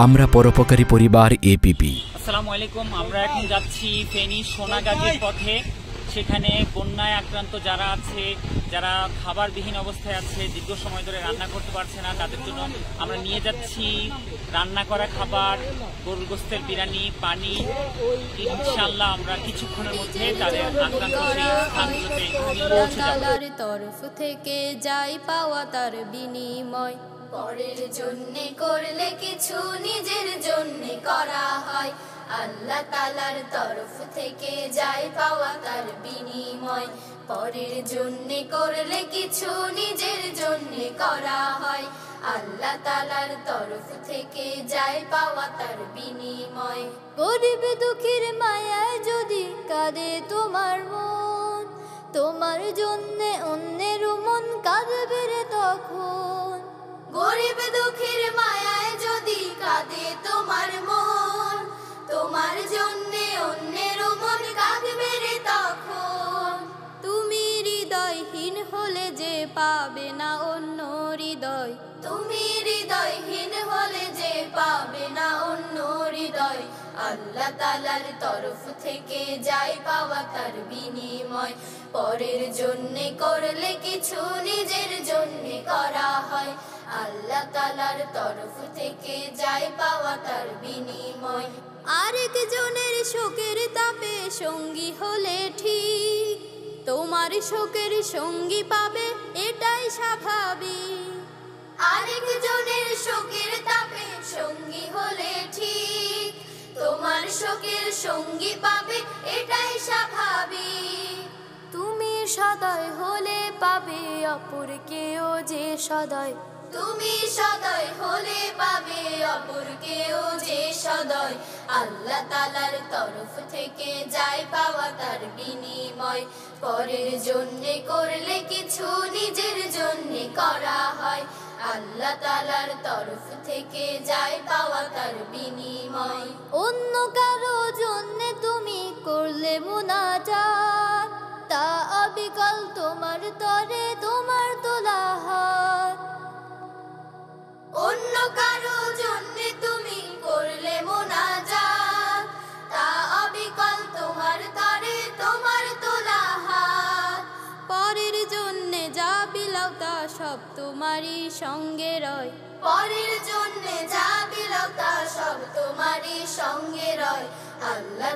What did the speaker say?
আমরা পরোপকারী পরিবার এপিপি। আসসালামু আলাইকুম। আমরা এখন যাচ্ছি ফেনী সোনাগাজীর পথে। সেখানে বন্যায় আক্রান্ত যারা আছে, যারা খাবারবিহীন অবস্থায় আছে, দীর্ঘ সময় ধরে রান্না করতে পারছে না, তাদের জন্য আমরা নিয়ে যাচ্ছি রান্না করা খাবার, গরুর গোশতের বিরিয়ানি, পানি। ইনশাআল্লাহ আমরা কিছুক্ষণের মধ্যে তাদের আক্রান্ত সেই স্থানগুলোতে পৌঁছে যাব। তরফ থেকে যাই পাওয়া তার বিনিময়, পরের জন্য করলে কিছু নিজের জন্য করা হয়। আল্লাহ তাআলার তরফ থেকে যাই পাওয়া তার বিনিময়, পরের জন্য করলে কিছু নিজের জন্য করা হয়। আল্লাহ তাআলার তরফ থেকে যাই পাওয়া তার বিনিময়। গরিব দুঃখীর মায়ায় যদি কাঁদে তোমার মন, তোমার জন্য অন্যের মন কাঁদবে রে তখন। গরিব দুঃখীর মায়ায় যদি কাঁদে তোমার মন, তোমার জন্য অন্যের মন কাঁদবে রে তখন। তুমি হৃদয়হীন হলে যে পাবে না অন্য হৃদয়, তুমি হৃদয়হীন হলে যে পাবে না অন্য হৃদয়। আল্লাহ তাআলার তরফ থেকে যাই পাওয়া তার বিনিময়, পরের জন্য করলে কিছু নিজের জন্য করা হয়। আল্লাহ তাআলার তরফ থেকে যাই পাওয়া তার বিনিময়। আরেকজনের শোকের তাপে সঙ্গী হলে ঠিক, তোমার শোকের সঙ্গী পাবে এটাই স্বাভাবিক। আরেকজনের শোকের তাপে সঙ্গী হলে ঠিক, তোমার শোকের সঙ্গী পাবে এটাই স্বাভাবিক। তুমি সদয় হলে পাবে অপরকেও যে সদয়, তুমি সদয় হলে পাবে অপরকেও যে সদয়। আল্লাহ তাআলার তরফ থেকে যাই পাওয়া তার বিনিময়, পরের জন্য করলে কিছু নিজের জন্য করা হয়। আল্লাহ তাআলার তরফ থেকে যাই পাওয়া তার বিনিময়। অন্য কারো জন্য তুমি করলে মুনাজাত, তা অবিকল তোমার তরে তোমার তোলা হাত। অন্য কারো জন্য তুমি করলে মুনাজাত, তা অবিকল তোমার তরে তোমার তোলা হাত। পরের জন্য যা বিলাও তা সব তোমারই সঙ্গে রয়, পরের জন্য যা বিলাও তা সব তোমারই সঙ্গে রয়। আল্লাহ